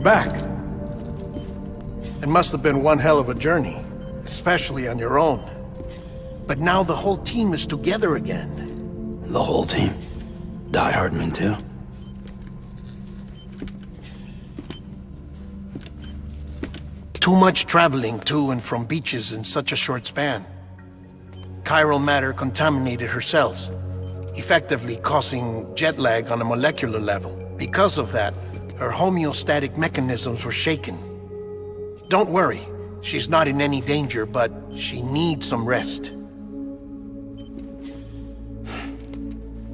back. It must have been one hell of a journey, especially on your own. But now the whole team is together again. The whole team? Die Hardman too? Too much traveling to and from beaches in such a short span. Chiral matter contaminated her cells, effectively causing jet lag on a molecular level. Because of that, her homeostatic mechanisms were shaken. Don't worry, she's not in any danger, but she needs some rest.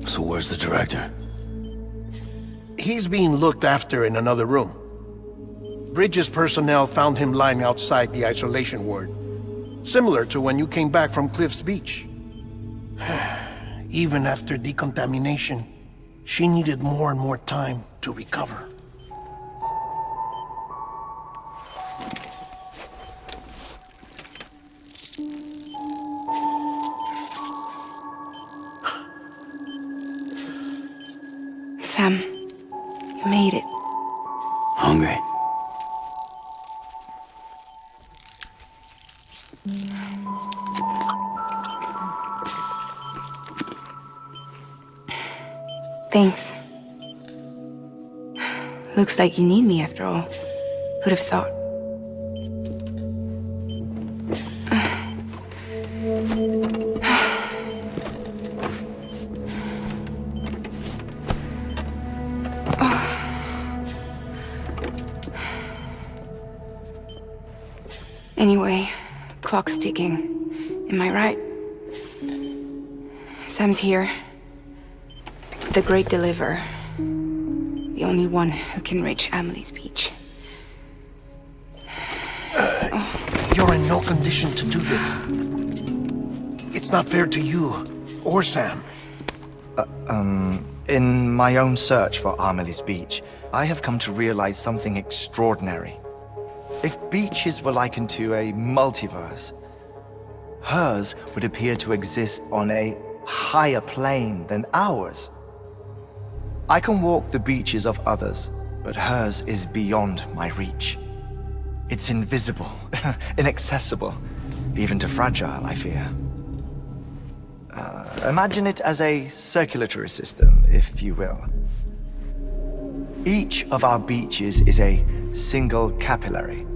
So where's the director? He's being looked after in another room. Bridges personnel found him lying outside the isolation ward. Similar to when you came back from Cliff's Beach. Even after decontamination, she needed more and more time to recover. Sam, you made it. Hungry? Thanks. Looks like you need me after all. Who'd have thought? Anyway, clock's ticking. Am I right? Sam's here. The Great Deliverer. The only one who can reach Amelie's Beach. You're in no condition to do this. It's not fair to you, or Sam. In my own search for Amelie's Beach, I have come to realize something extraordinary. If beaches were likened to a multiverse, hers would appear to exist on a higher plane than ours. I can walk the beaches of others, but hers is beyond my reach. It's invisible, inaccessible, even to fragile, I fear. Imagine it as a circulatory system, if you will. Each of our beaches is a single capillary.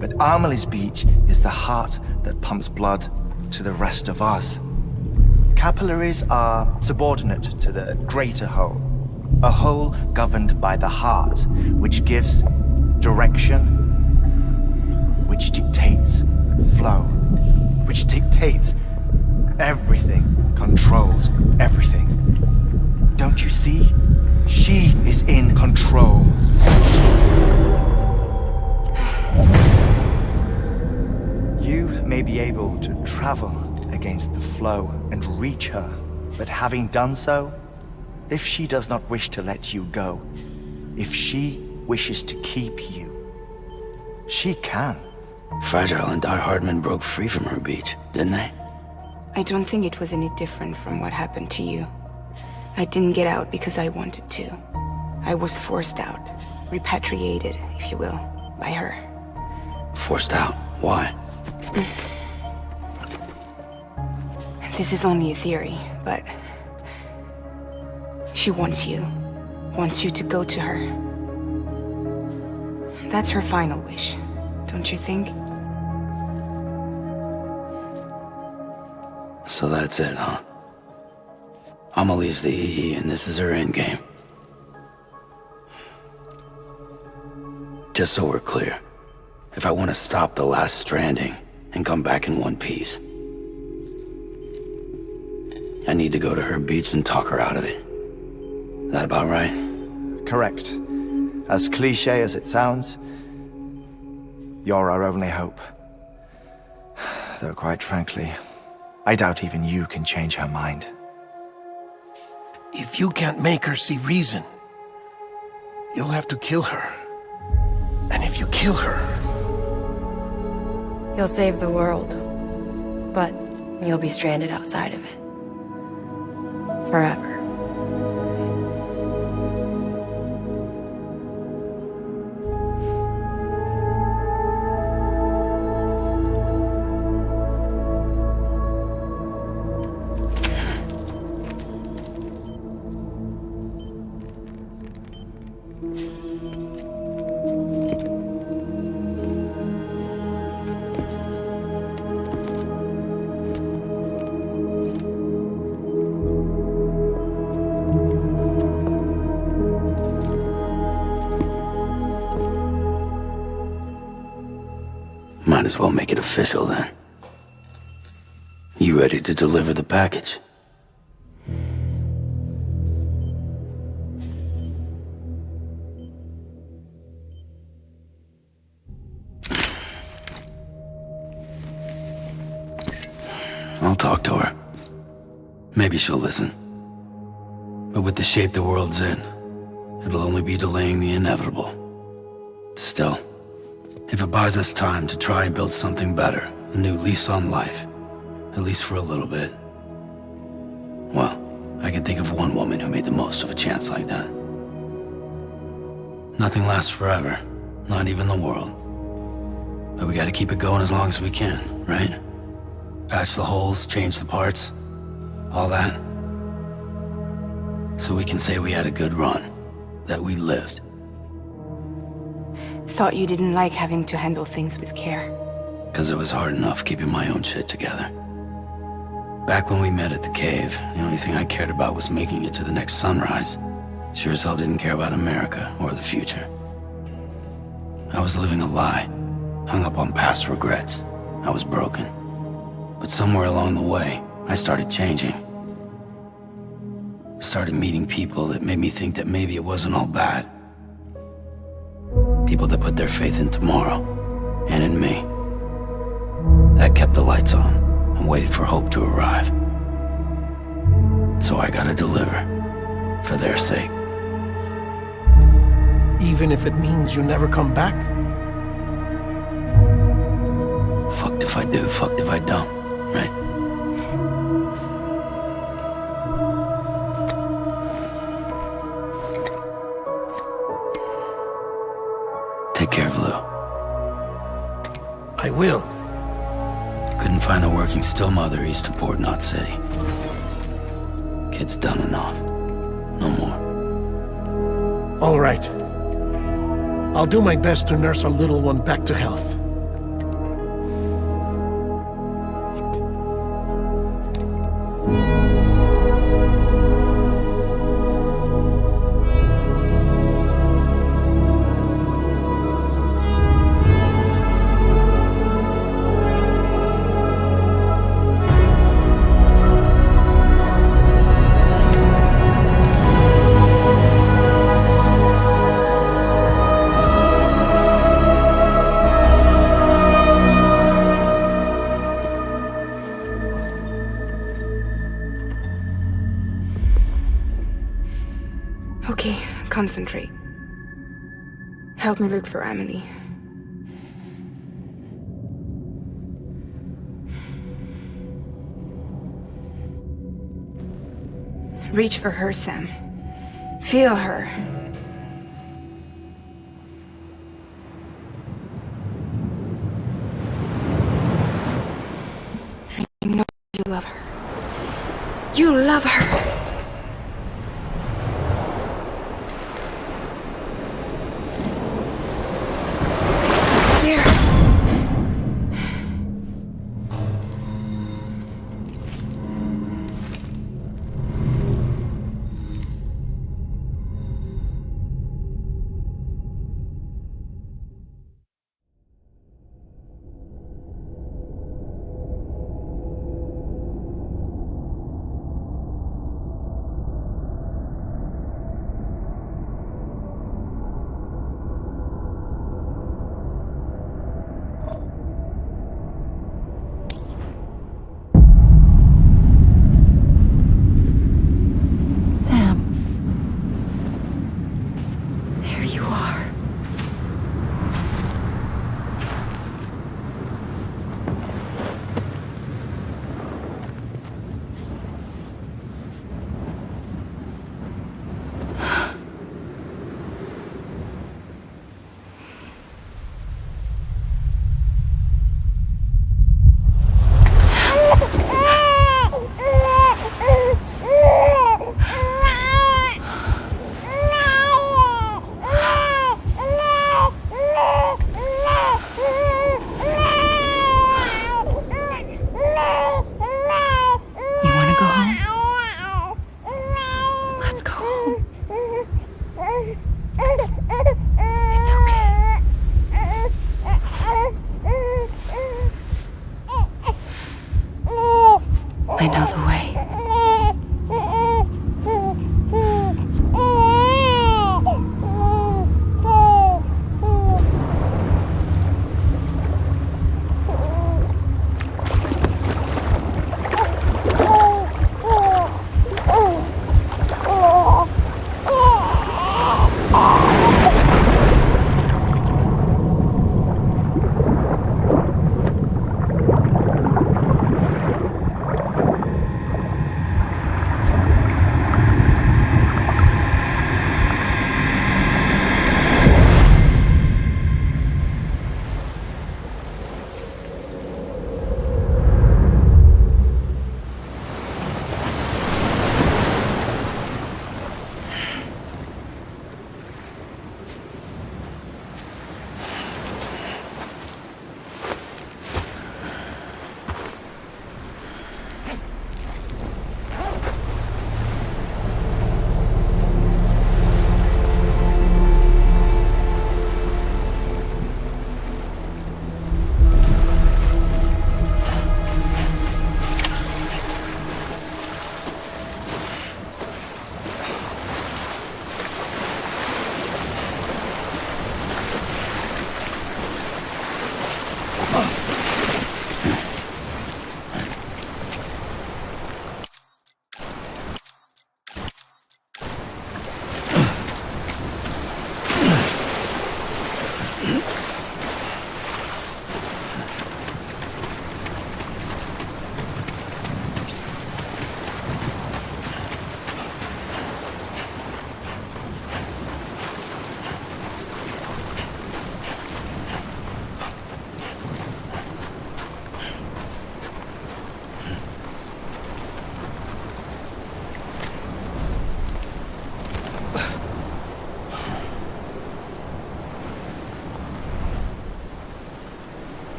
But Amelie's Beach is the heart that pumps blood to the rest of us. Capillaries are subordinate to the greater whole. A whole governed by the heart, which gives direction, which dictates flow, which dictates everything, controls everything. Don't you see? She is in control. You may be able to travel against the flow and reach her, but having done so, if she does not wish to let you go, if she wishes to keep you, she can. Fragile and Die Hardman broke free from her beach, didn't they? I don't think it was any different from what happened to you. I didn't get out because I wanted to. I was forced out, repatriated, if you will, by her. Forced out? Why? This is only a theory, but she wants you to go to her. That's her final wish, don't you think? So that's it, huh? Amelie's the EE and this is her endgame. Just so we're clear, if I want to stop the last Stranding and come back in one piece, I need to go to her beach and talk her out of it. That about right? Correct. As cliché as it sounds, you're our only hope. Though quite frankly, I doubt even you can change her mind. If you can't make her see reason, you'll have to kill her. And if you kill her... You'll save the world, but you'll be stranded outside of it. Forever. Might as well make it official then. You ready to deliver the package? I'll talk to her. Maybe she'll listen. But with the shape the world's in, it'll only be delaying the inevitable. Still, if it buys us time to try and build something better, a new lease on life, at least for a little bit, well, I can think of one woman who made the most of a chance like that. Nothing lasts forever, not even the world. But we gotta keep it going as long as we can, right? Patch the holes, change the parts, all that. So we can say we had a good run, that we lived. Thought you didn't like having to handle things with care. 'Cause it was hard enough keeping my own shit together. Back when we met at the cave, the only thing I cared about was making it to the next sunrise. Sure as hell didn't care about America or the future. I was living a lie, hung up on past regrets. I was broken. But somewhere along the way, I started changing. Started meeting people that made me think that maybe it wasn't all bad. People that put their faith in tomorrow, and in me. That kept the lights on, and waited for hope to arrive. So I gotta deliver, for their sake. Even if it means you never come back? Fucked if I do, fucked if I don't, right? Take care of Lou. I will. Couldn't find a working still mother east of Port Knot City. Kid's done enough. No more. All right. I'll do my best to nurse our little one back to health. Okay, concentrate. Help me look for Emily. Reach for her, Sam. Feel her. I know you love her. You love her!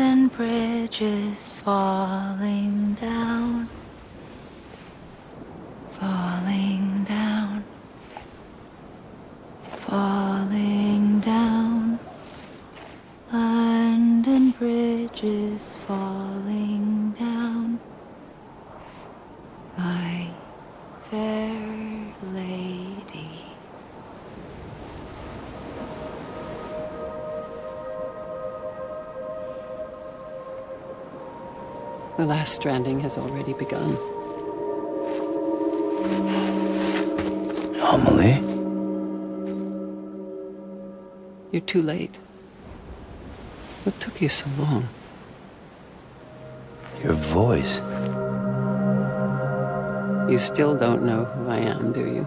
and bridges falling down, falling down, falling down. London Bridge is falling down, my fair lady. The last stranding has already begun. Amelie? You're too late. What took you so long? Your voice. You still don't know who I am, do you?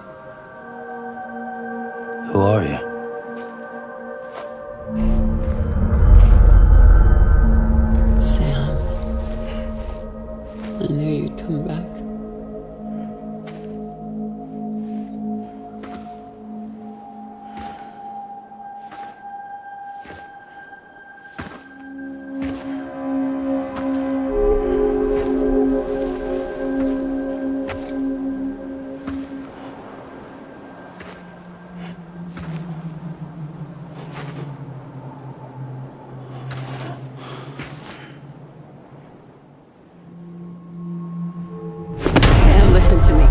Who are you? Sam. I knew you'd come back. Sam, listen to me.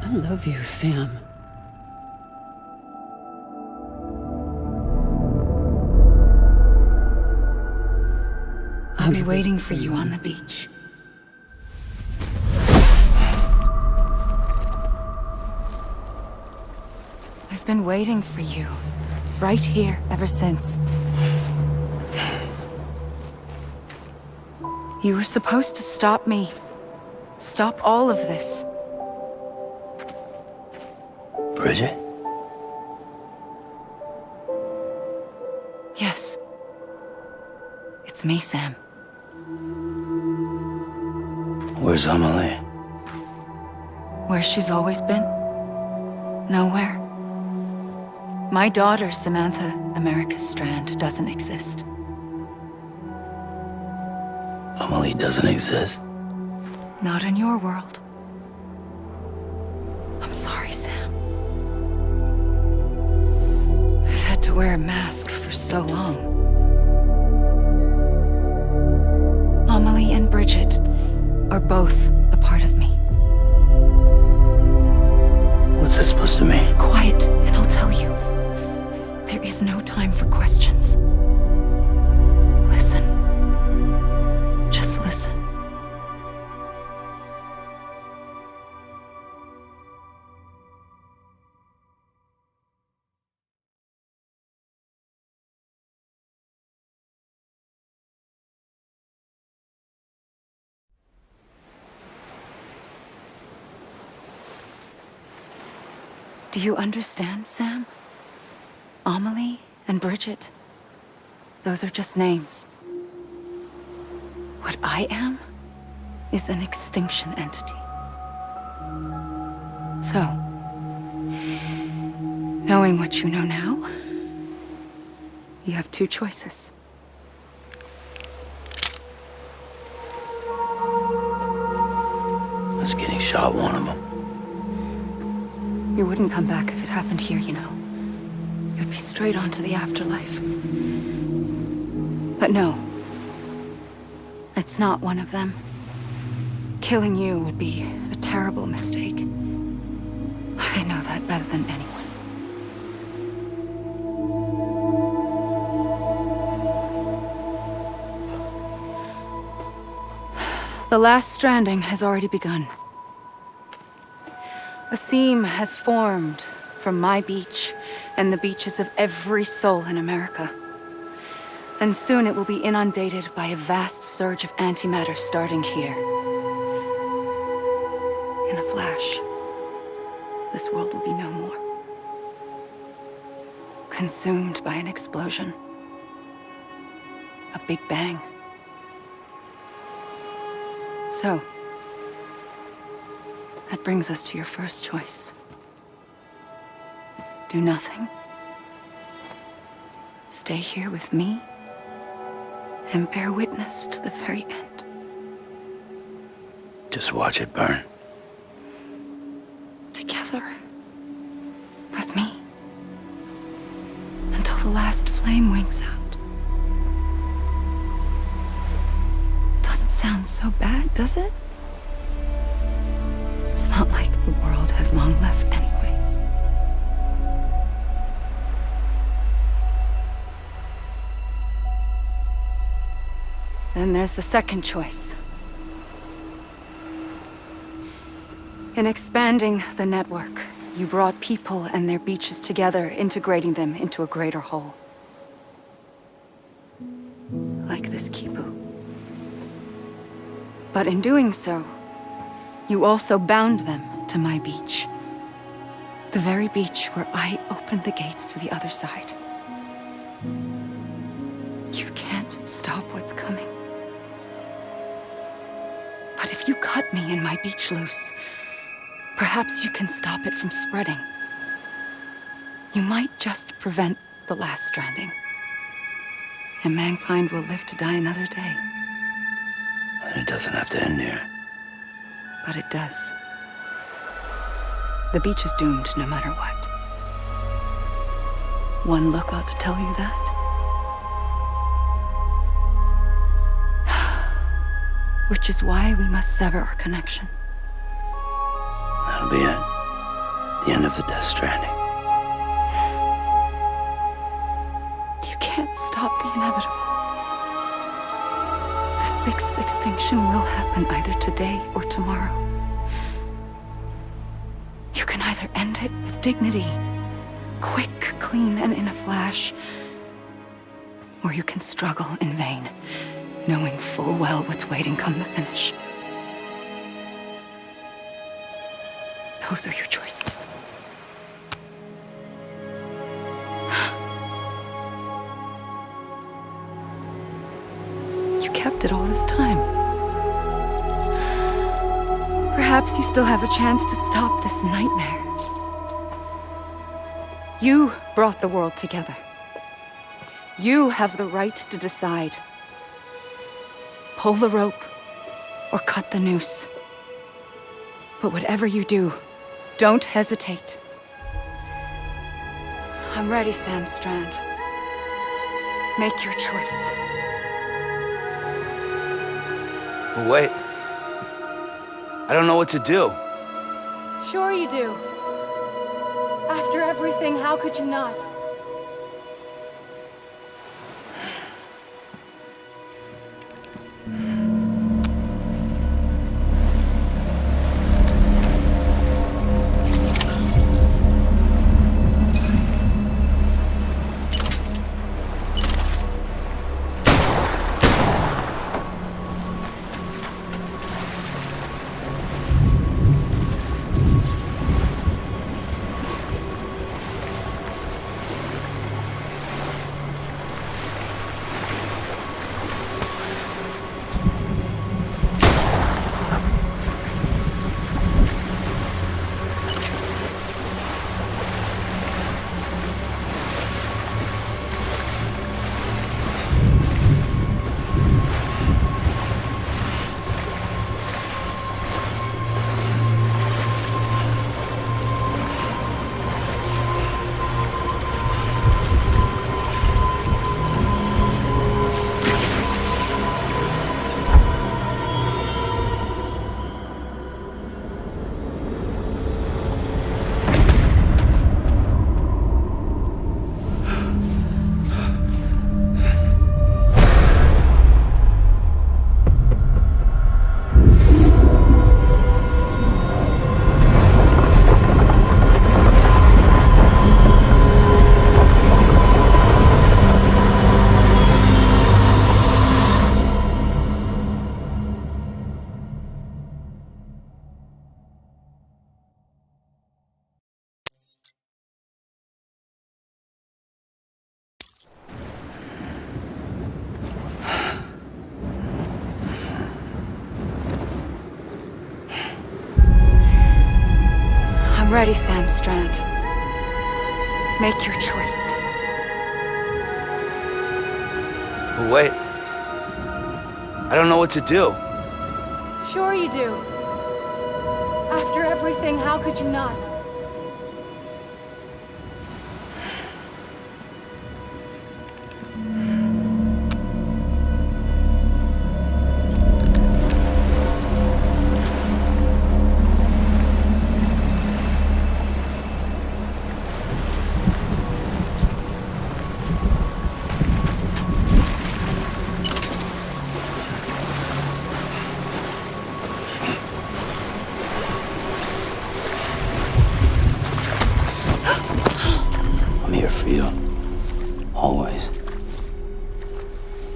I love you, Sam. I'll be waiting for you on the beach. I've been waiting for you, right here, ever since. You were supposed to stop me. Stop all of this. Bridget? Yes. It's me, Sam. Where's Amelie? Where she's always been? Nowhere. My daughter, Samantha America Strand, doesn't exist. Amelie doesn't exist. Not in your world. I'm sorry, Sam. I've had to wear a mask for so long. Amelie and Bridget are both a part of me. What's that supposed to mean? Quiet, and I'll tell you. There is no time for questions. Listen. Just listen. Do you understand, Sam? Amelie and Bridget, those are just names. What I am is an extinction entity. So, knowing what you know now, you have two choices. Us getting shot, one of them. You wouldn't come back if it happened here, you know. You'd be straight on to the afterlife. But no. It's not one of them. Killing you would be a terrible mistake. I know that better than anyone. The last stranding has already begun. A seam has formed from my beach and the beaches of every soul in America. And soon it will be inundated by a vast surge of antimatter starting here. In a flash, this world will be no more. Consumed by an explosion. Big Bang. So, that brings us to your first choice. Do nothing. Stay here with me and bear witness to the very end. Just watch it burn. Together. With me. Until the last flame winks out. Doesn't sound so bad, does it? It's not like the world has long left anyway. Then there's the second choice. In expanding the network, you brought people and their beaches together, integrating them into a greater whole. Like this Kipu. But in doing so, you also bound them to my beach. The very beach where I opened the gates to the other side. You can't stop what's coming. But if you cut me and my beach loose, perhaps you can stop it from spreading. You might just prevent the last stranding. And mankind will live to die another day. And it doesn't have to end here. But it does. The beach is doomed no matter what. One look ought to tell you that. Which is why we must sever our connection. That'll be it. The end of the Death Stranding. You can't stop the inevitable. The sixth extinction will happen either today or tomorrow. You can either end it with dignity, quick, clean, and in a flash, or you can struggle in vain, knowing full well what's waiting come the finish. Those are your choices. You kept it all this time. Perhaps you still have a chance to stop this nightmare. You brought the world together. You have the right to decide. Pull the rope or cut the noose. But whatever you do, don't hesitate. I'm ready, Sam Strand. Make your choice. Wait. I don't know what to do. Sure you do. After everything, how could you not? ready, Sam Strand. Make your choice. Wait. I don't know what to do. Sure you do. After everything, how could you not? I'm here for you. Always.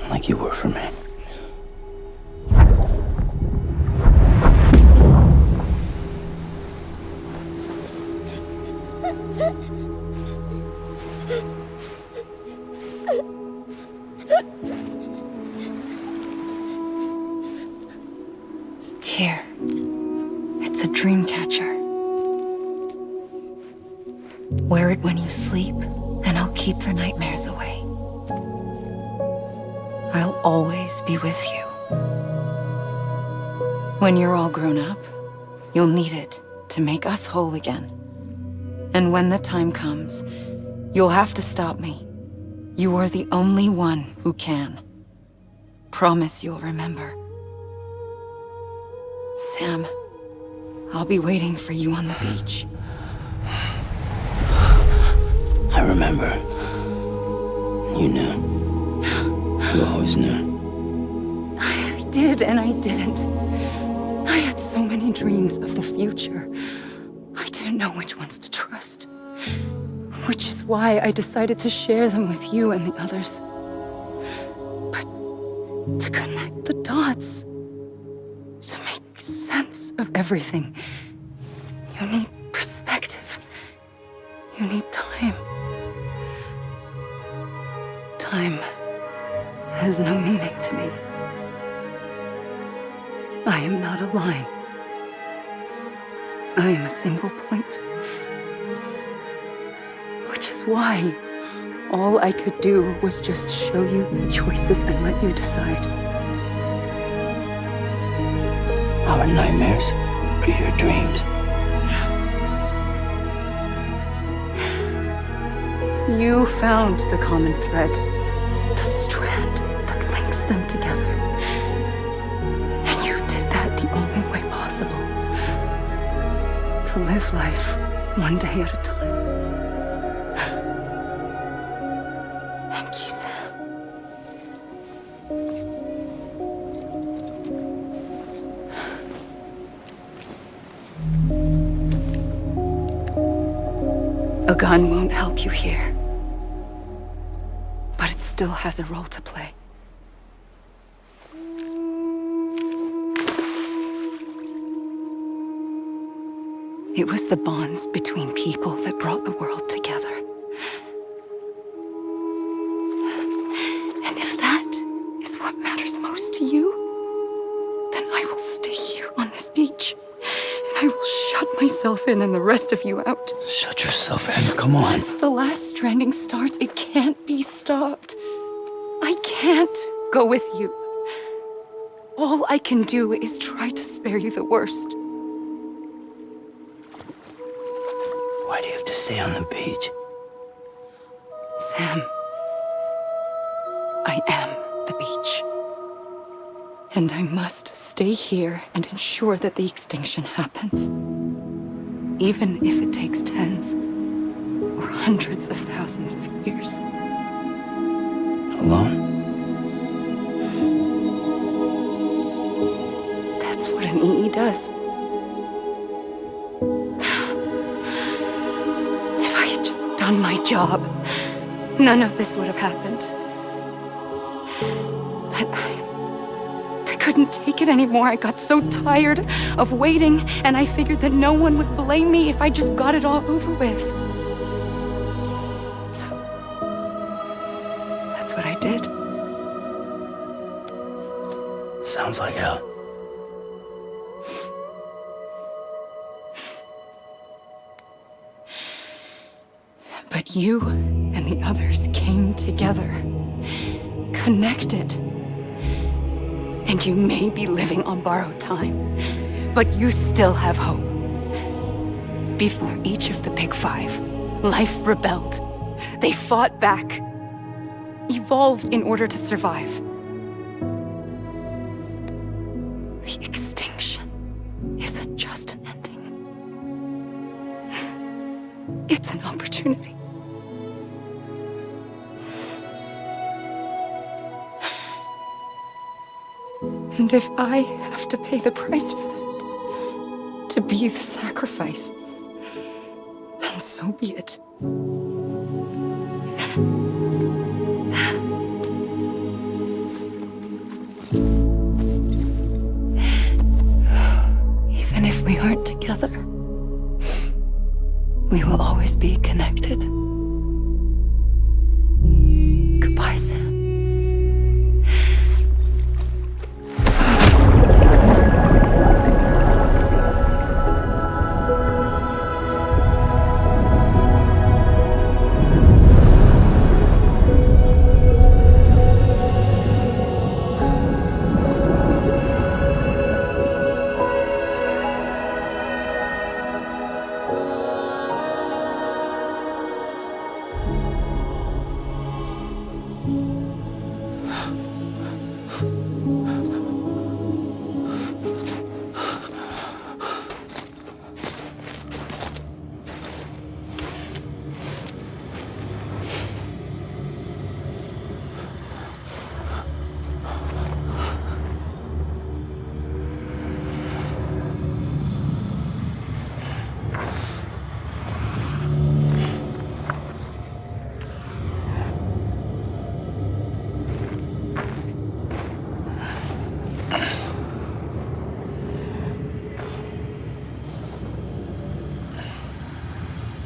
Like you were for me. Here. It's a dream catcher. Wear it when you sleep, and I'll keep the nightmares away. I'll always be with you. When you're all grown up, you'll need it to make us whole again. And when the time comes, you'll have to stop me. You are the only one who can. Promise you'll remember. Sam, I'll be waiting for you on the beach. I remember. You knew. You always knew. I did and I didn't. I had so many dreams of the future. I didn't know which ones to trust. Which is why I decided to share them with you and the others. But to connect the dots, to make sense of everything, you need perspective. You need time. Time has no meaning to me. I am not a line. I am a single point. Which is why all I could do was just show you the choices and let you decide. Our nightmares are your dreams. You found the common thread, the strand that links them together. And you did that the only way possible. To live life one day at a time. Thank you, Sam. A gun won't help you here. But it still has a role to play. It was the bonds between people that brought the world together. And if that is what matters most to you, then I will stay here on this beach. And I will shut myself in and the rest of you out. Shut yourself in. Come on. Once the last stranding starts, it can't be stopped. I can't go with you. All I can do is try to spare you the worst. Why do you have to stay on the beach? Sam, I am the beach. And I must stay here and ensure that the extinction happens. Even if it takes tens or hundreds of thousands of years. Alone? That's what an EE does. If I had just done my job, none of this would have happened. But I couldn't take it anymore. I got so tired of waiting, and I figured that no one would blame me if I just got it all over with. So, that's what I did. Sounds like hell. But you and the others came together, connected. And you may be living on borrowed time, but you still have hope. Before each of the Big Five, life rebelled. They fought back, evolved in order to survive. The extinction isn't just an ending. It's an opportunity. And if I have to pay the price for that, to be the sacrifice, then so be it. Even if we aren't together, we will always be connected. Goodbye, Sam.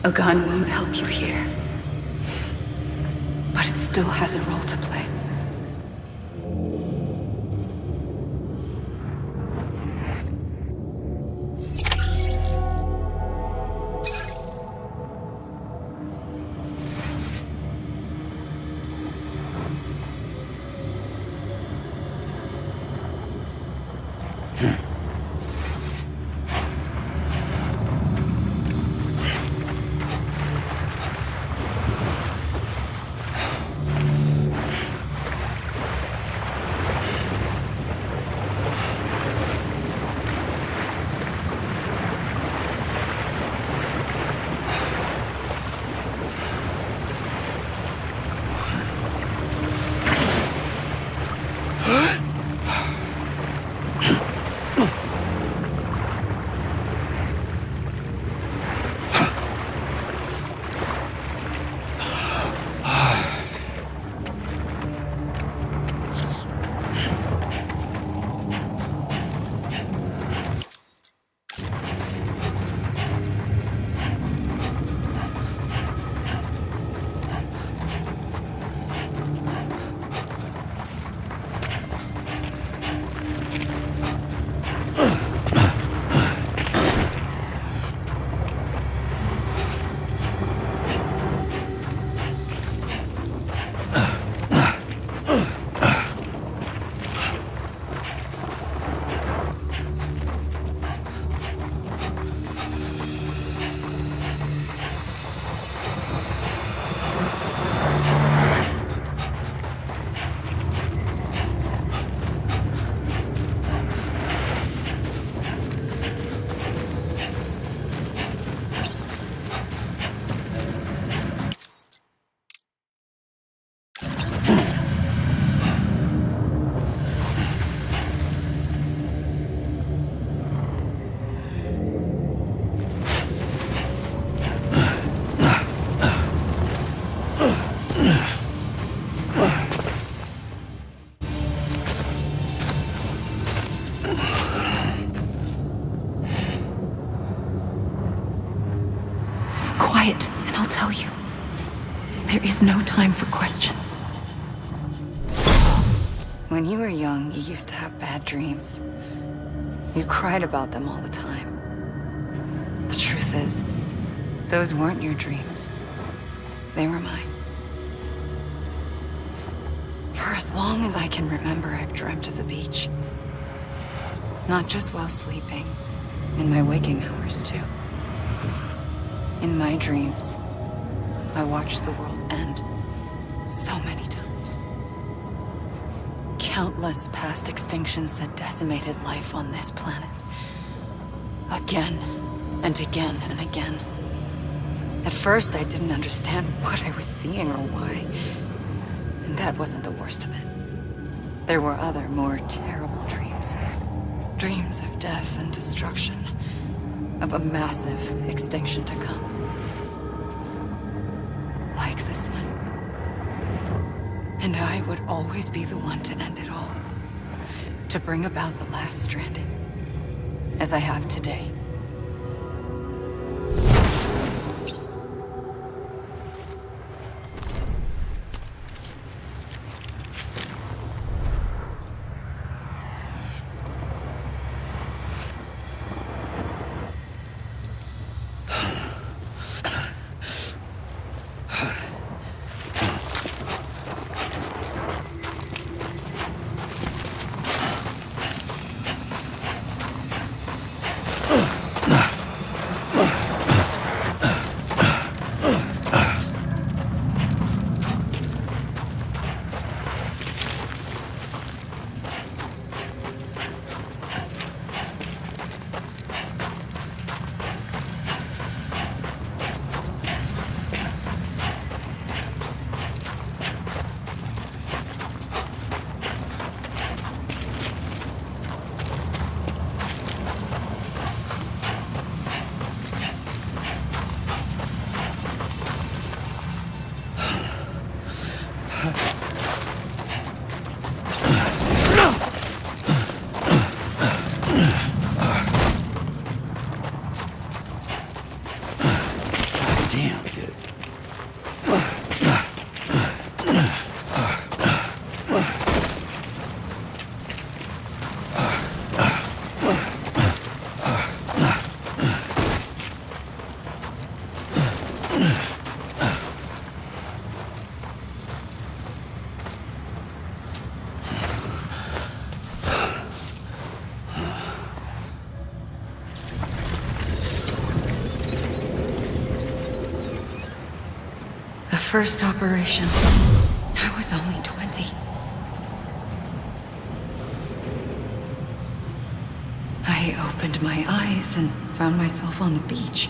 A gun won't help you here, but it still has a role to play. Quiet, and I'll tell you. There is no time for questions. When you were young, you used to have bad dreams. You cried about them all the time. The truth is, those weren't your dreams. They were mine. For as long as I can remember, I've dreamt of the beach. Not just while sleeping, in my waking hours too. In my dreams, I watched the world end so many times. Countless past extinctions that decimated life on this planet. Again, and again, and again. At first, I didn't understand what I was seeing or why. And that wasn't the worst of it. There were other, more terrible dreams. Dreams of death and destruction. Of a massive extinction to come. Like this one. And I would always be the one to end it all. To bring about the last Stranding. As I have today. Damn, kid. The first operation, I was only 20. I opened my eyes and found myself on the beach.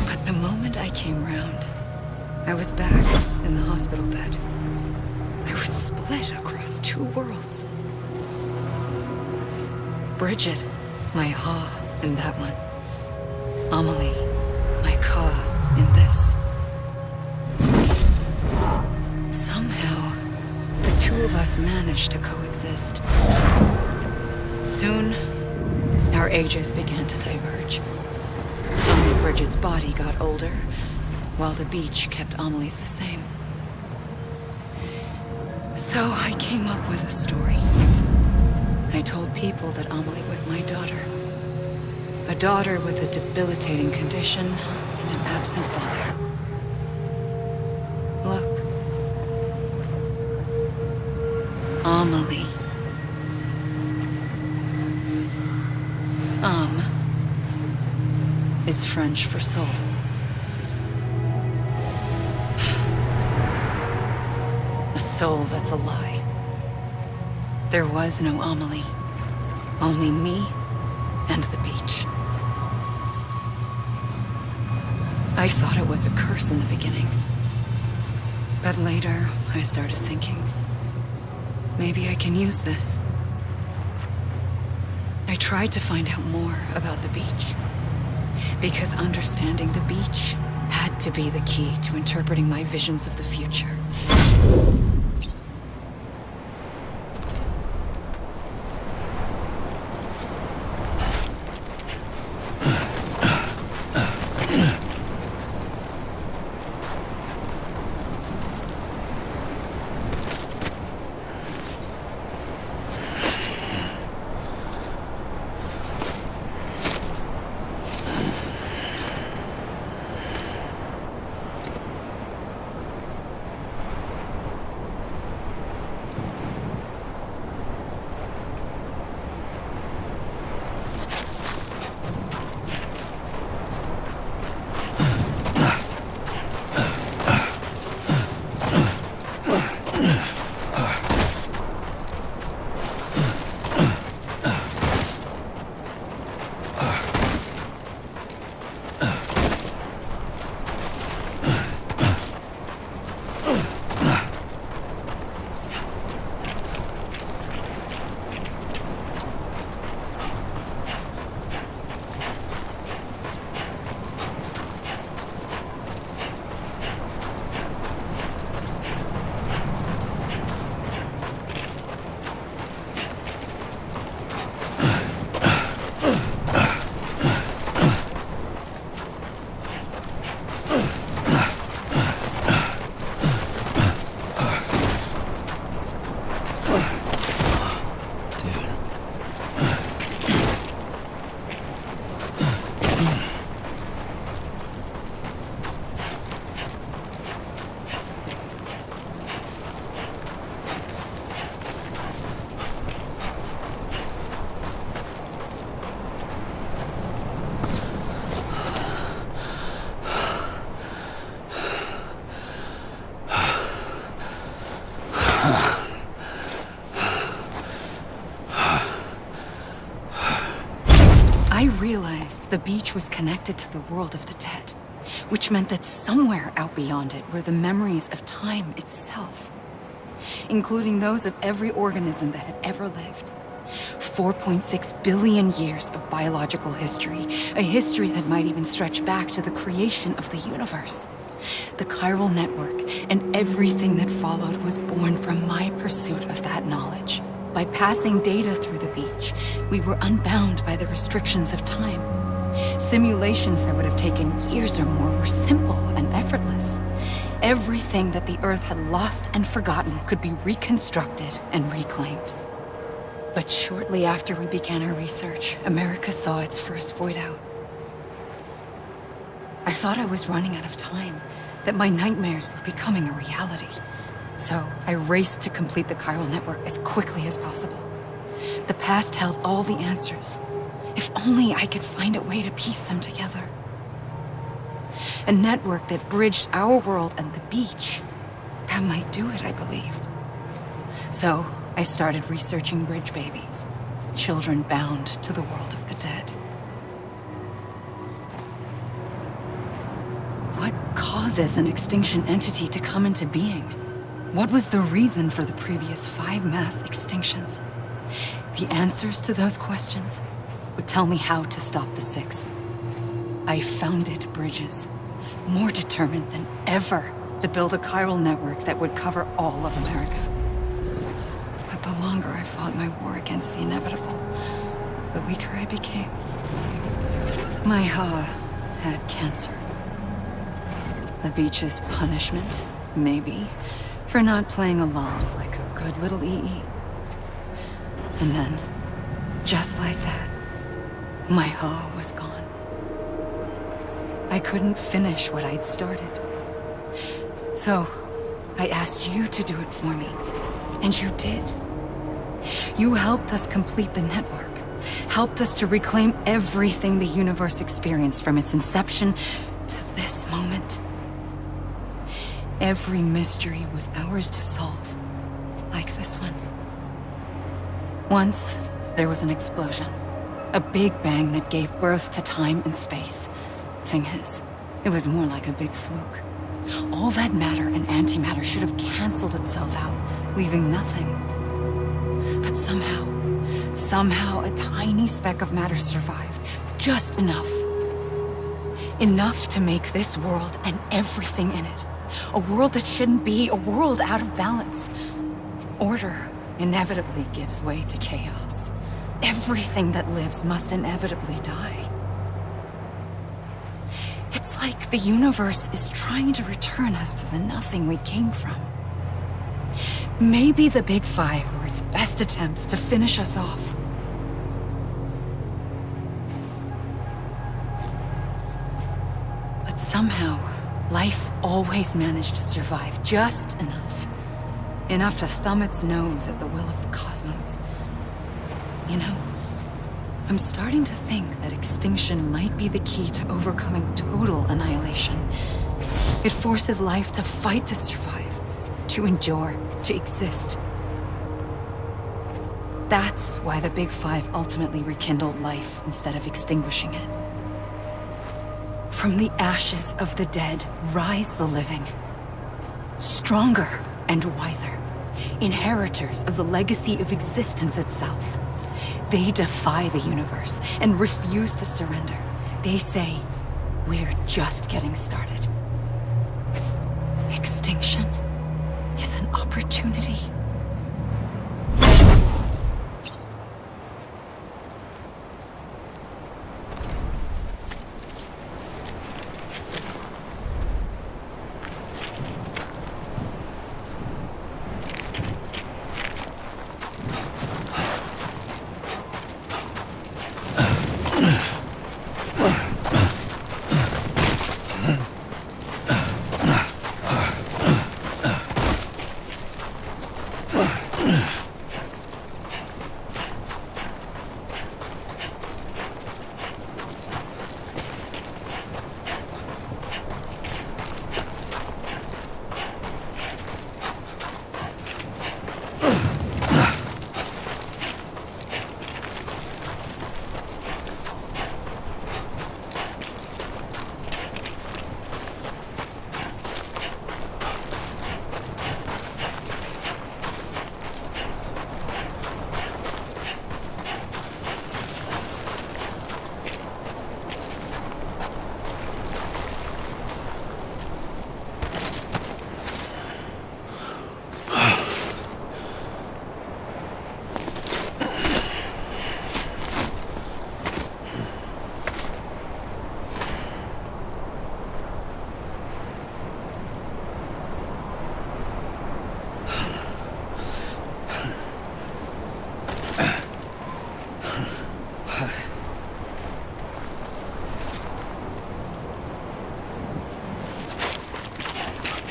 But the moment I came round, I was back in the hospital bed. I was split across two worlds. Bridget, my Ha in that one. Amelie, my Ka in this. Somehow, the two of us managed to coexist. Soon, our ages began to diverge. Only Bridget's body got older, while the beach kept Amelie's the same. So I came up with a story. I told people that Amelie was my daughter. A daughter with a debilitating condition and an absent father. Look. Amelie. Âme is French for soul. A soul that's a lie. There was no Amelie. Only me and the beach. I thought it was a curse in the beginning. But later, I started thinking, maybe I can use this. I tried to find out more about the beach. Because understanding the beach had to be the key to interpreting my visions of the future. the beach was connected to the world of the dead, which meant that somewhere out beyond it were the memories of time itself, including those of every organism that had ever lived. 4.6 billion years of biological history, a history that might even stretch back to the creation of the universe. The chiral network and everything that followed was born from my pursuit of that knowledge. By passing data through the beach, we were unbound by the restrictions of time. Simulations that would have taken years or more were simple and effortless. Everything that the Earth had lost and forgotten could be reconstructed and reclaimed. But shortly after we began our research, America saw its first void out. I thought I was running out of time, that my nightmares were becoming a reality. So I raced to complete the chiral network as quickly as possible. The past held all the answers. If only I could find a way to piece them together. A network that bridged our world and the beach. That might do it, I believed. So I started researching bridge babies, children bound to the world of the dead. What causes an extinction entity to come into being? What was the reason for the previous 5 mass extinctions? The answers to those questions would tell me how to stop the 6th. I founded bridges, more determined than ever to build a chiral network that would cover all of America. But the longer I fought my war against the inevitable, the weaker I became. My Ha had cancer. The beach's punishment, maybe, for not playing along like a good little EE. And then, just like that, my Ha was gone. I couldn't finish what I'd started. So, I asked you to do it for me, and you did. You helped us complete the network, helped us to reclaim everything the universe experienced from its inception to this moment. Every mystery was ours to solve, like this one. Once, there was an explosion. A big bang that gave birth to time and space. Thing is, it was more like a big fluke. All that matter and antimatter should have canceled itself out, leaving nothing. But somehow a tiny speck of matter survived. Just enough. Enough to make this world and everything in it. A world that shouldn't be, a world out of balance. Order inevitably gives way to chaos. Everything that lives must inevitably die. It's like the universe is trying to return us to the nothing we came from. Maybe the Big Five were its best attempts to finish us off. But somehow, life always managed to survive just enough. Enough to thumb its nose at the will of the cosmos. You know, I'm starting to think that extinction might be the key to overcoming total annihilation. It forces life to fight to survive, to endure, to exist. That's why the Big Five ultimately rekindled life instead of extinguishing it. From the ashes of the dead rise the living. Stronger and wiser. Inheritors of the legacy of existence itself. They defy the universe and refuse to surrender. They say, we're just getting started. Extinction is an opportunity.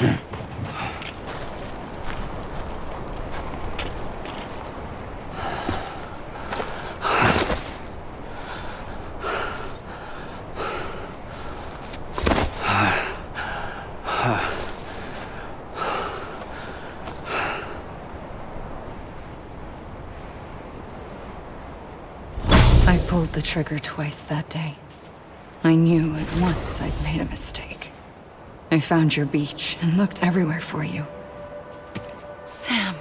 I pulled the trigger twice that day. I knew at once I'd made a mistake. I found your beach and looked everywhere for you. Sam.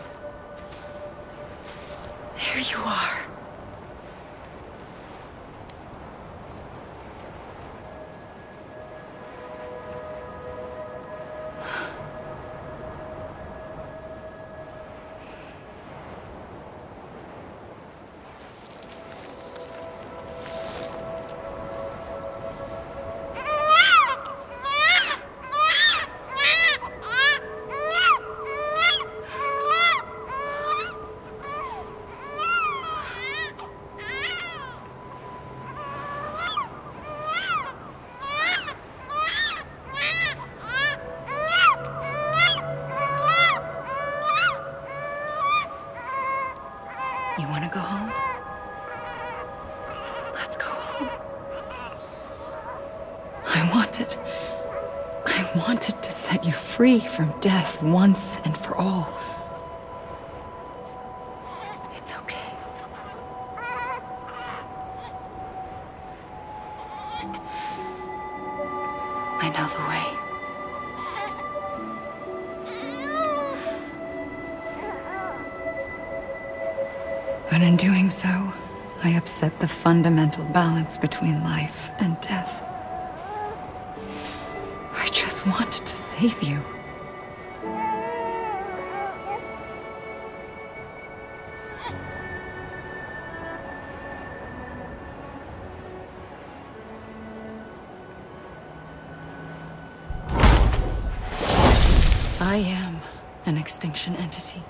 There you are. You want to go home? Let's go home. I wanted to set you free from death once and for all. It's okay. I know the way. But in doing so, I upset the fundamental balance between life and death. I just wanted to save you. I am an extinction entity.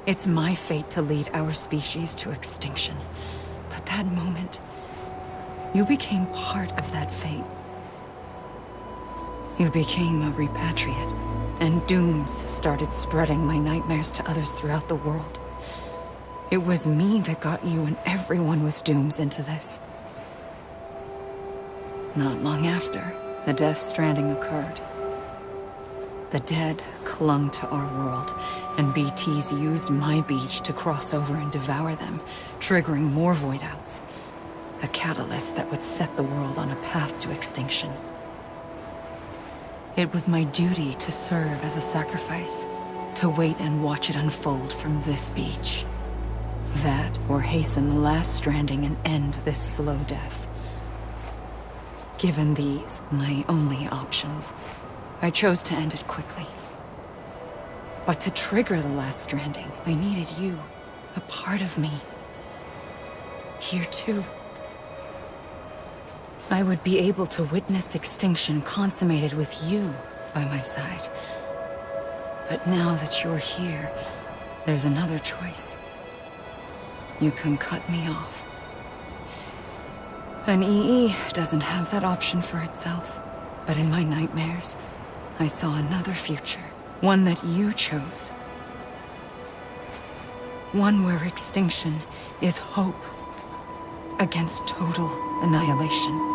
It's my fate to lead our species to extinction. But that moment, you became part of that fate. You became a repatriate, and dooms started spreading my nightmares to others throughout the world. It was me that got you and everyone with dooms into this. Not long after, the Death Stranding occurred. The dead clung to our world, and BTs used my beach to cross over and devour them, triggering more void outs. A catalyst that would set the world on a path to extinction. It was my duty to serve as a sacrifice, to wait and watch it unfold from this beach. That, or hasten the last stranding and end this slow death. Given these, my only options, I chose to end it quickly. But to trigger the last stranding, I needed you, a part of me. Here too. I would be able to witness extinction consummated with you by my side. But now that you're here, there's another choice. You can cut me off. An EE doesn't have that option for itself. But in my nightmares, I saw another future. One that you chose. One where extinction is hope against total annihilation.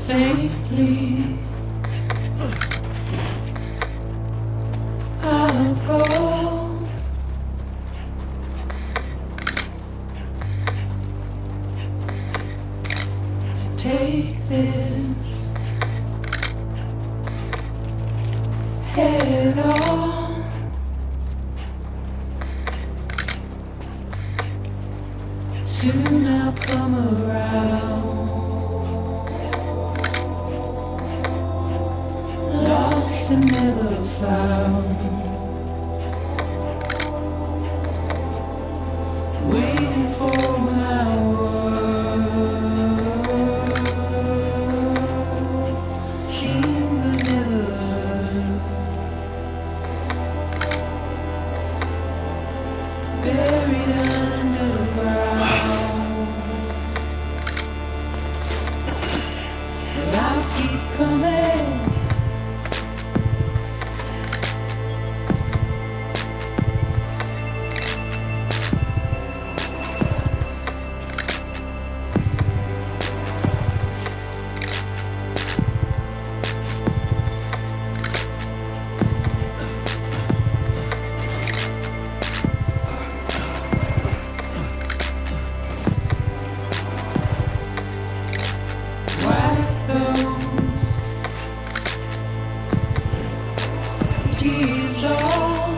Faintly, I'll go. To take this and never found. Waiting for my words, seen but never heard. Buried underground, but I'll keep coming. Wipe those tears off.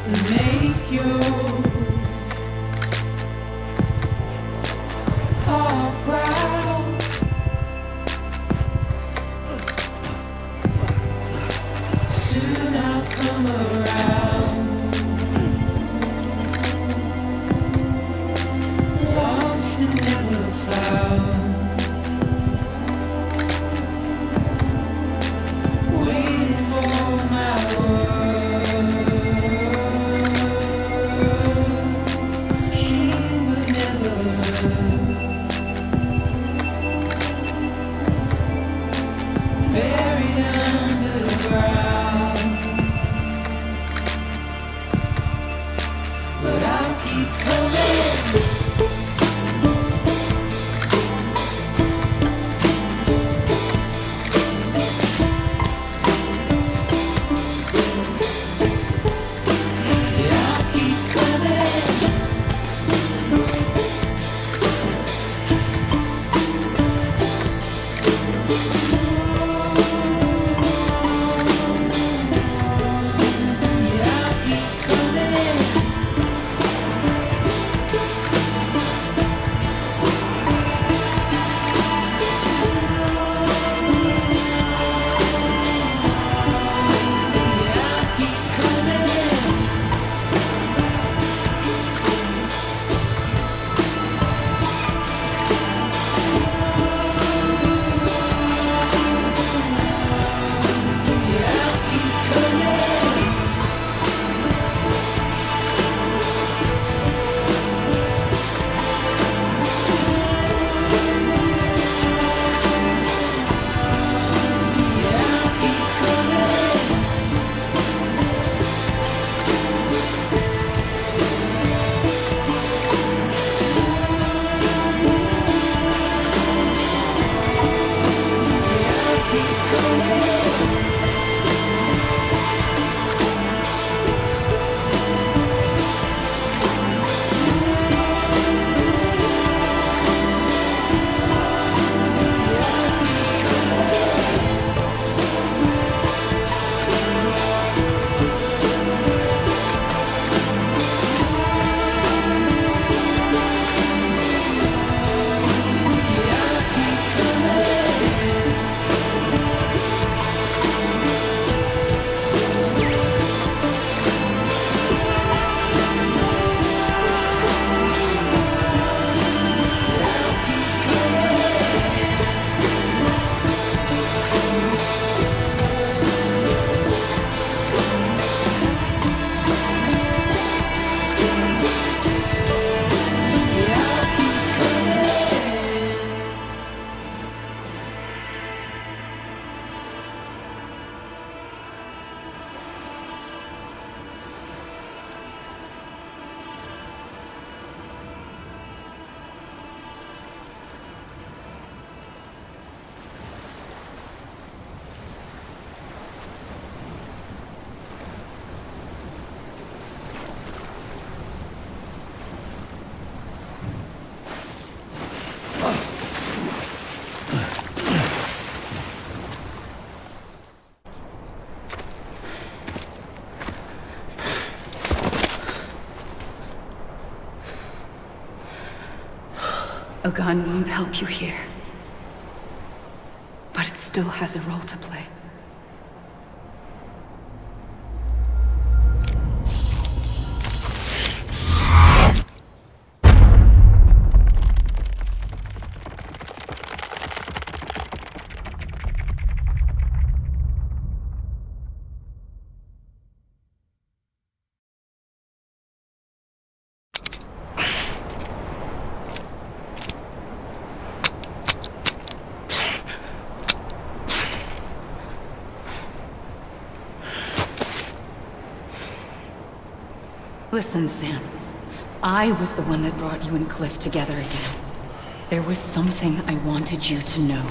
And make your heart proud. Soon I'll come around. Lost and never found. Waiting for my words, seen but never heard. Buried underground, but I'll keep coming. Yeah, I'll keep coming. Yeah, I'll keep coming. A gun won't help you here. But it still has a role to play. Listen, Sam. I was the one that brought you and Cliff together again. There was something I wanted you to know.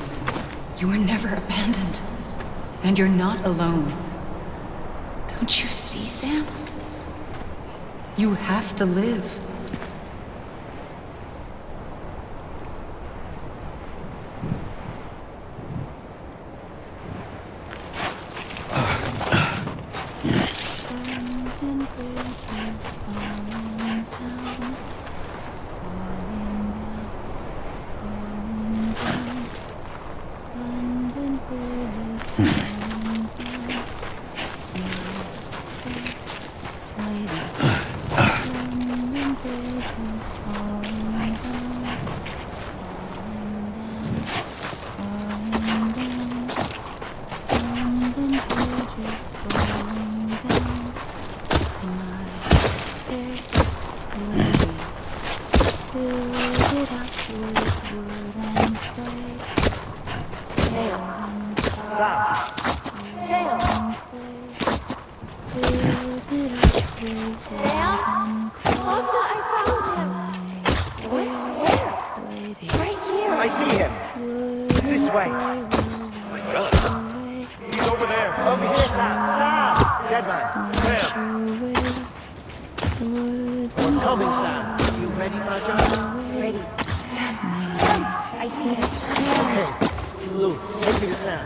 You were never abandoned. And you're not alone. Don't you see, Sam? You have to live. I see him. This way. He's over there. Over here, Sam. Sam! Dead man. Where? We're coming, Sam. You ready, Raja? Ready. Sam. Sam. I see him. Okay. Lou, take me to Sam.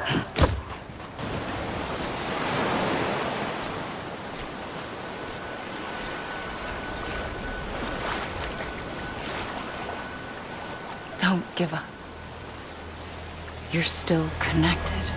Don't give up. You're still connected.